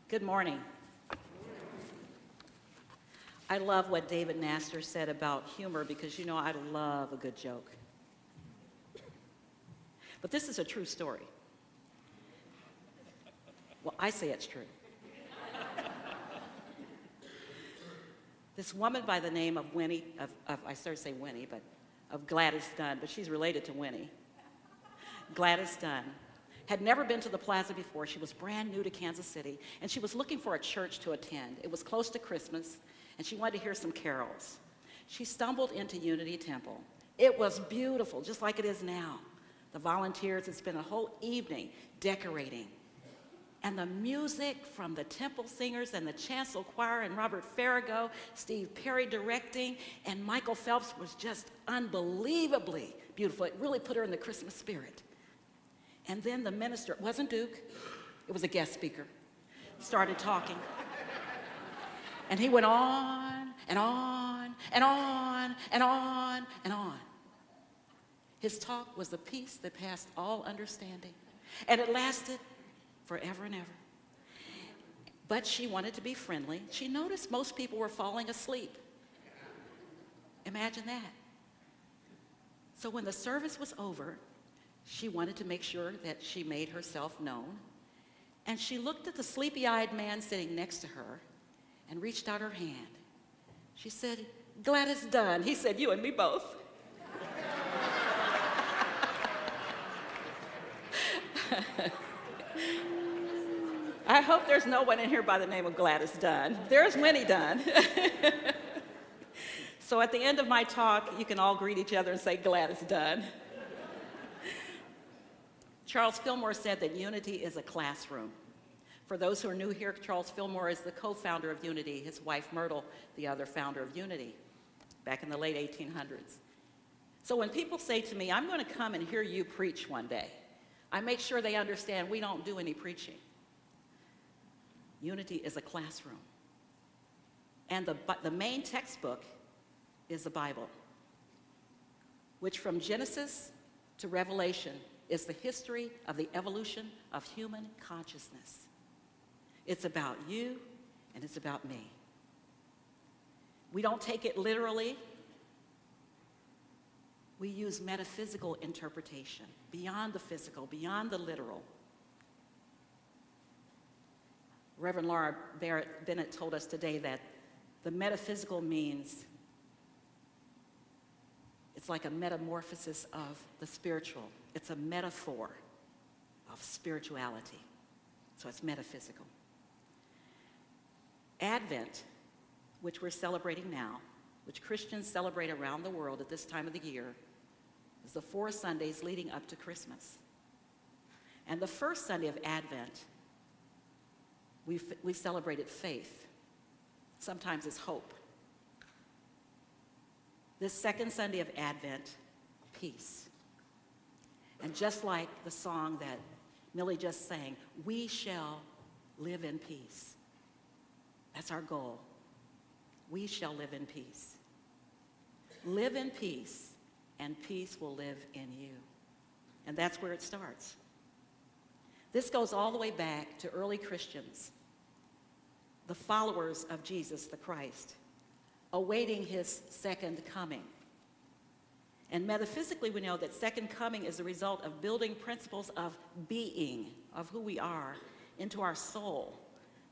Good morning. I love what David Nasser said about humor because, I love a good joke. But this is a true story. Well, I say it's true. This woman by the name of Winnie, I started to say Winnie, but of Gladys Dunn, but she's related to Winnie. Gladys Dunn had never been to the plaza before. She was brand new to Kansas City, and she was looking for a church to attend. It was close to Christmas, and she wanted to hear some carols. She stumbled into Unity Temple. It was beautiful, just like it is now. The volunteers had spent a whole evening decorating. And the music from the temple singers and the chancel choir and Robert Farrago, Steve Perry directing, and Michael Phelps was just unbelievably beautiful. It really put her in the Christmas spirit. And then the minister, it wasn't Duke, it was a guest speaker, started talking. And he went on and on and on and on and on. His talk was a peace that passed all understanding. And it lasted forever and ever. But she wanted to be friendly. She noticed most people were falling asleep. Imagine that. So when the service was over, she wanted to make sure that she made herself known. And she looked at the sleepy-eyed man sitting next to her and reached out her hand. She said, "Gladys Dunn." He said, "You and me both." I hope there's no one in here by the name of Gladys Dunn. There's Winnie Dunn. So at the end of my talk, you can all greet each other and say, "Gladys Dunn." Charles Fillmore said that Unity is a classroom. For those who are new here, Charles Fillmore is the co-founder of Unity, his wife Myrtle, the other founder of Unity, back in the late 1800s. So when people say to me, "I'm going to come and hear you preach one day," I make sure they understand we don't do any preaching. Unity is a classroom. And the main textbook is the Bible, which from Genesis to Revelation is the history of the evolution of human consciousness. It's about you and it's about me. We don't take it literally. We use metaphysical interpretation, beyond the physical, beyond the literal. Reverend Laura Bennett told us today that the metaphysical means it's like a metamorphosis of the spiritual. It's a metaphor of spirituality. So it's metaphysical. Advent, which we're celebrating now, which Christians celebrate around the world at this time of the year, is the 4 Sundays leading up to Christmas. And the first Sunday of Advent, we celebrated faith. Sometimes it's hope. This second Sunday of Advent, peace. And just like the song that Millie just sang, we shall live in peace. That's our goal. We shall live in peace. Live in peace, and peace will live in you. And that's where it starts. This goes all the way back to early Christians, the followers of Jesus the Christ, awaiting his second coming. And metaphysically, we know that second coming is a result of building principles of being, of who we are, into our soul,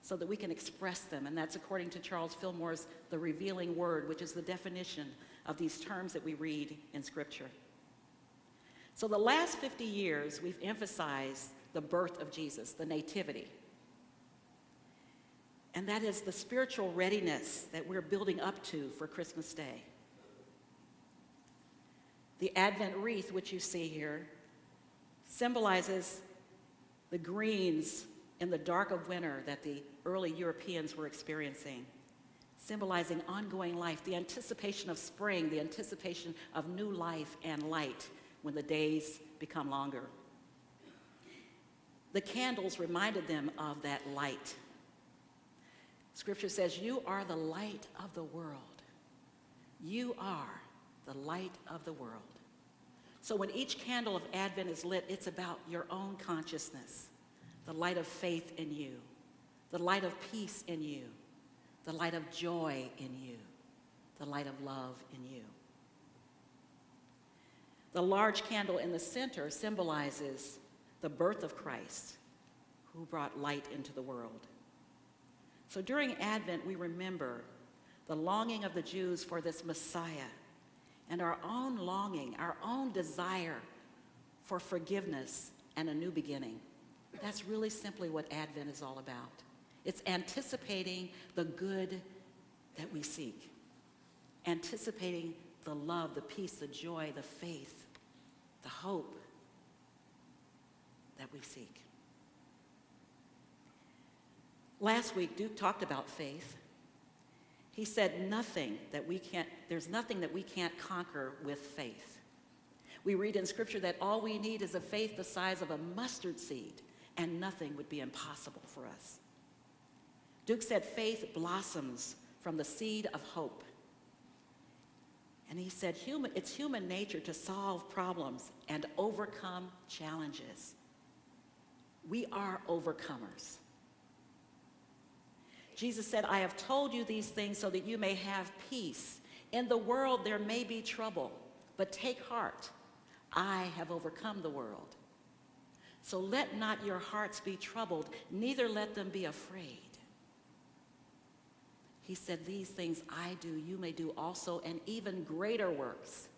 so that we can express them. And that's according to Charles Fillmore's The Revealing Word, which is the definition of these terms that we read in Scripture. So the last 50 years, we've emphasized the birth of Jesus, the nativity. And that is the spiritual readiness that we're building up to for Christmas Day. The Advent wreath, which you see here, symbolizes the greens in the dark of winter that the early Europeans were experiencing, symbolizing ongoing life, the anticipation of spring, the anticipation of new life and light when the days become longer. The candles reminded them of that light. Scripture says, "You are the light of the world." You are the light of the world. So when each candle of Advent is lit, it's about your own consciousness, the light of faith in you, the light of peace in you, the light of joy in you, the light of love in you. The large candle in the center symbolizes the birth of Christ, who brought light into the world. So during Advent, we remember the longing of the Jews for this Messiah and our own longing, our own desire for forgiveness and a new beginning. That's really simply what Advent is all about. It's anticipating the good that we seek, anticipating the love, the peace, the joy, the faith, the hope that we seek. Last week, Duke talked about faith. He said there's nothing that we can't conquer with faith. We read in Scripture that all we need is a faith the size of a mustard seed, and nothing would be impossible for us. Duke said faith blossoms from the seed of hope. And he said it's human nature to solve problems and overcome challenges. We are overcomers. Jesus said, I have told you these things so that you may have peace. In the world there may be trouble, but take heart. I have overcome the world. So let not your hearts be troubled, neither let them be afraid. He said, these things I do, you may do also, and even greater works.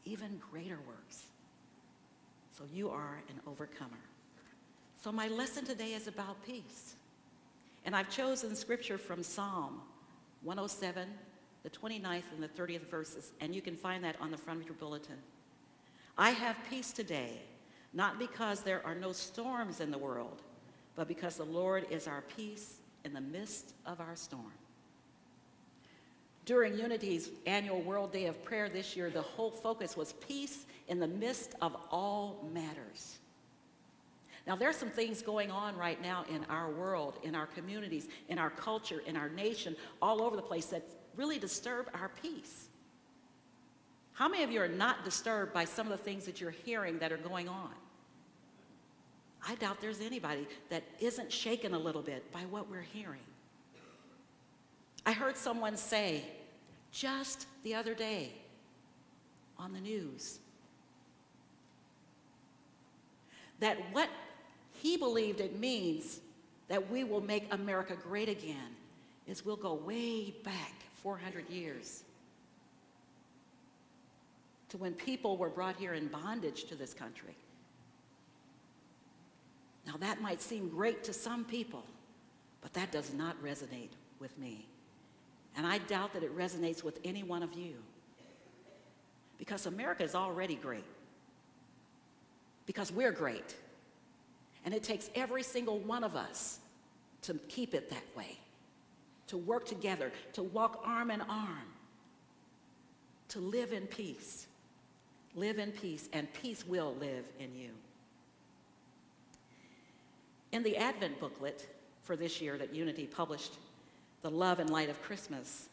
Even greater works. So you are an overcomer. So my lesson today is about peace. And I've chosen scripture from Psalm 107, the 29th and the 30th verses, and you can find that on the front of your bulletin. I have peace today, not because there are no storms in the world, but because the Lord is our peace in the midst of our storm. During Unity's annual World Day of Prayer this year, the whole focus was peace in the midst of all matters. Now, there are some things going on right now in our world, in our communities, in our culture, in our nation, all over the place that really disturb our peace. How many of you are not disturbed by some of the things that you're hearing that are going on? I doubt there's anybody that isn't shaken a little bit by what we're hearing. I heard someone say just the other day on the news that what he believed it means that we will make America great again is we'll go way back 400 years to when people were brought here in bondage to this country. Now that might seem great to some people, but that does not resonate with me. And I doubt that it resonates with any one of you. Because America is already great. Because we're great. And it takes every single one of us to keep it that way. To work together, to walk arm in arm. To live in peace. Live in peace, and peace will live in you. In the Advent booklet for this year that Unity published, The Love and Light of Christmas,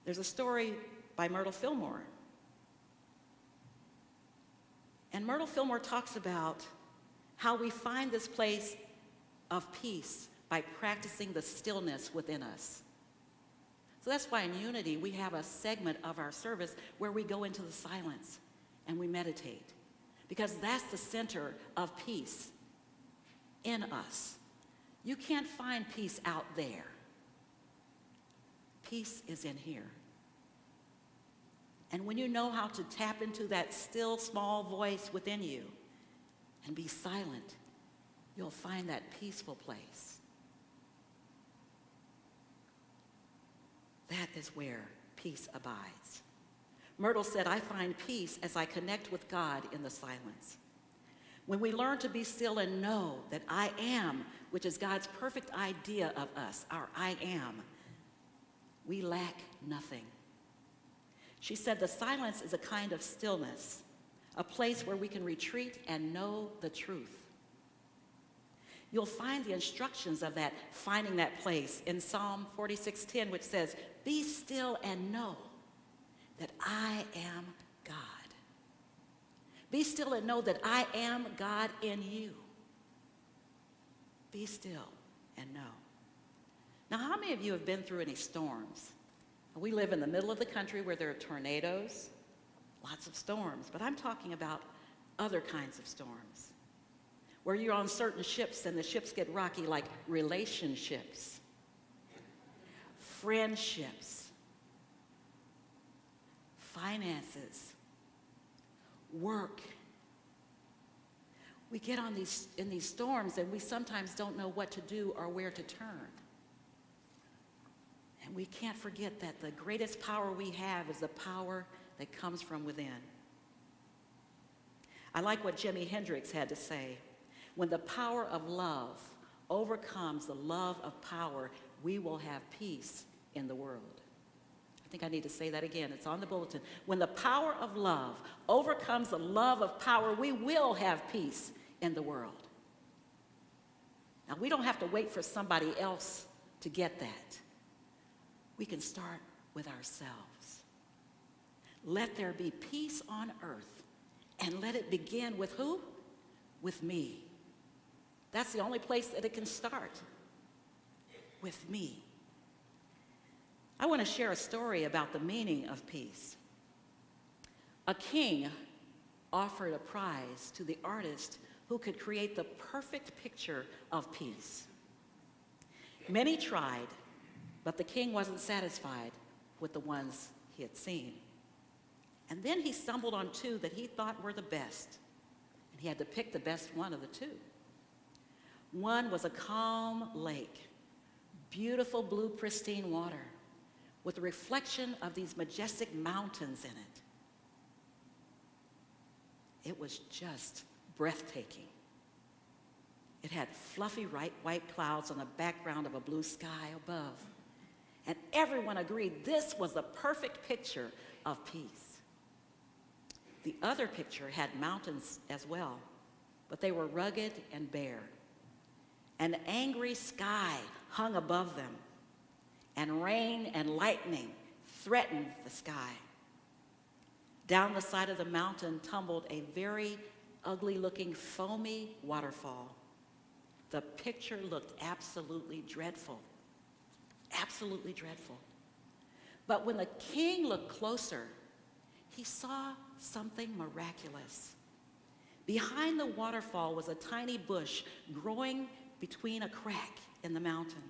there's a story by Myrtle Fillmore. And Myrtle Fillmore talks about how we find this place of peace by practicing the stillness within us. So that's why in Unity we have a segment of our service where we go into the silence and we meditate. Because that's the center of peace in us. You can't find peace out there. Peace is in here. And when you know how to tap into that still small voice within you and be silent, you'll find that peaceful place. That is where peace abides. Myrtle said, I find peace as I connect with God in the silence. When we learn to be still and know that I am, which is God's perfect idea of us, our I am, we lack nothing. She said the silence is a kind of stillness, a place where we can retreat and know the truth. You'll find the instructions of that, finding that place in Psalm 46:10, which says, be still and know that I am God. Be still and know that I am God in you. Be still and know. Now, how many of you have been through any storms? We live in the middle of the country where there are tornadoes, lots of storms, but I'm talking about other kinds of storms, where you're on certain ships and the ships get rocky, like relationships, friendships, finances, work. We get in these storms and we sometimes don't know what to do or where to turn. And we can't forget that the greatest power we have is the power that comes from within. I like what Jimi Hendrix had to say. When the power of love overcomes the love of power, we will have peace in the world. I think I need to say that again. It's on the bulletin. When the power of love overcomes the love of power, we will have peace in the world. Now, we don't have to wait for somebody else to get that. We can start with ourselves. Let there be peace on earth, and let it begin with who? With me. That's the only place that it can start. With me. I want to share a story about the meaning of peace. A king offered a prize to the artist who could create the perfect picture of peace. Many tried, but the king wasn't satisfied with the ones he had seen. And then he stumbled on two that he thought were the best. And he had to pick the best one of the two. One was a calm lake, beautiful blue pristine water, with a reflection of these majestic mountains in it. It was just breathtaking. It had fluffy white clouds on the background of a blue sky above. And everyone agreed this was the perfect picture of peace. The other picture had mountains as well, but they were rugged and bare. An angry sky hung above them, and rain and lightning threatened the sky. Down the side of the mountain tumbled a very ugly-looking foamy waterfall. The picture looked absolutely dreadful. Absolutely dreadful. But when the king looked closer, he saw something miraculous. Behind the waterfall was a tiny bush growing between a crack in the mountain.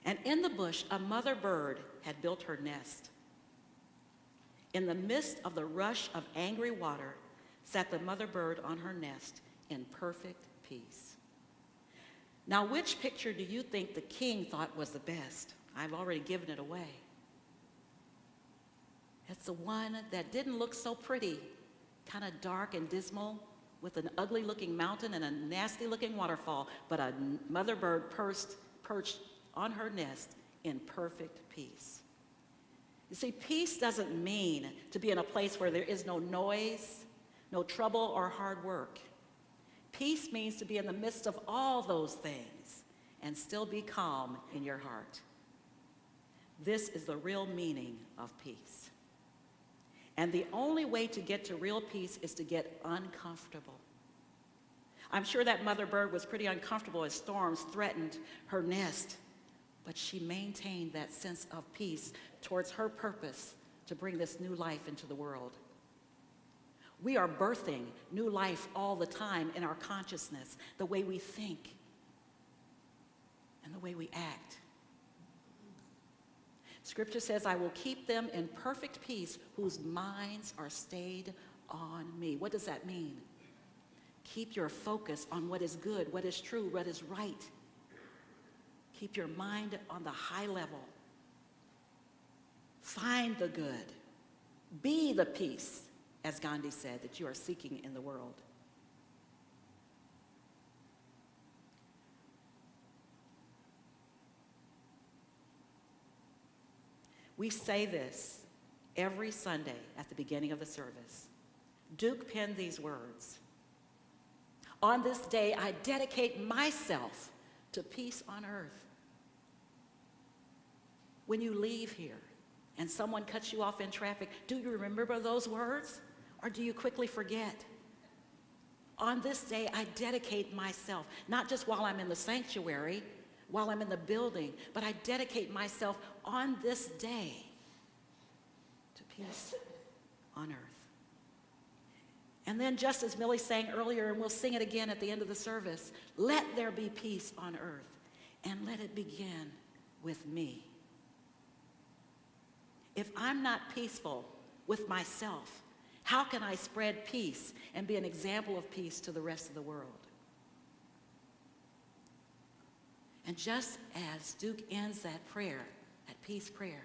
And in the bush, a mother bird had built her nest. In the midst of the rush of angry water sat the mother bird on her nest in perfect peace. Now, which picture do you think the king thought was the best? I've already given it away. It's the one that didn't look so pretty, kind of dark and dismal, with an ugly-looking mountain and a nasty-looking waterfall, but a mother bird perched on her nest in perfect peace. You see, peace doesn't mean to be in a place where there is no noise, no trouble, or hard work. Peace means to be in the midst of all those things and still be calm in your heart. This is the real meaning of peace. And the only way to get to real peace is to get uncomfortable. I'm sure that mother bird was pretty uncomfortable as storms threatened her nest, but she maintained that sense of peace towards her purpose to bring this new life into the world. We are birthing new life all the time in our consciousness, the way we think and the way we act. Scripture says, I will keep them in perfect peace whose minds are stayed on me. What does that mean? Keep your focus on what is good, what is true, what is right. Keep your mind on the high level. Find the good. Be the peace, as Gandhi said, that you are seeking in the world. We say this every Sunday at the beginning of the service. Duke penned these words. On this day, I dedicate myself to peace on earth. When you leave here and someone cuts you off in traffic, do you remember those words or do you quickly forget? On this day, I dedicate myself, not just while I'm in the sanctuary, while I'm in the building, but I dedicate myself on this day to peace on earth. And then, just as Millie sang earlier, and we'll sing it again at the end of the service, let there be peace on earth, and let it begin with me. If I'm not peaceful with myself, how can I spread peace and be an example of peace to the rest of the world? And just as Duke ends that prayer, that peace prayer,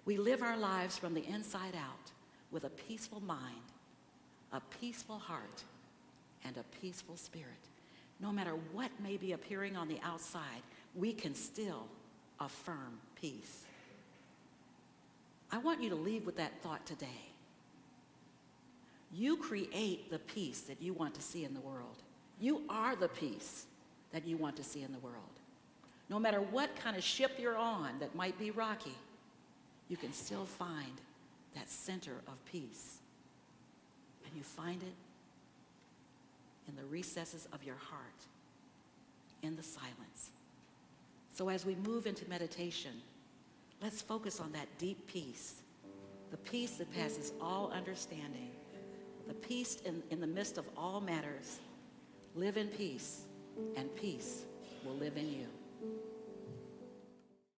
we live our lives from the inside out with a peaceful mind, a peaceful heart, and a peaceful spirit. No matter what may be appearing on the outside, we can still affirm peace. I want you to leave with that thought today. You create the peace that you want to see in the world. You are the peace that you want to see in the world. No matter what kind of ship you're on that might be rocky, you can still find that center of peace. And you find it in the recesses of your heart, in the silence. So as we move into meditation, let's focus on that deep peace, the peace that passes all understanding, the peace in the midst of all matters. Live in peace, and peace will live in you.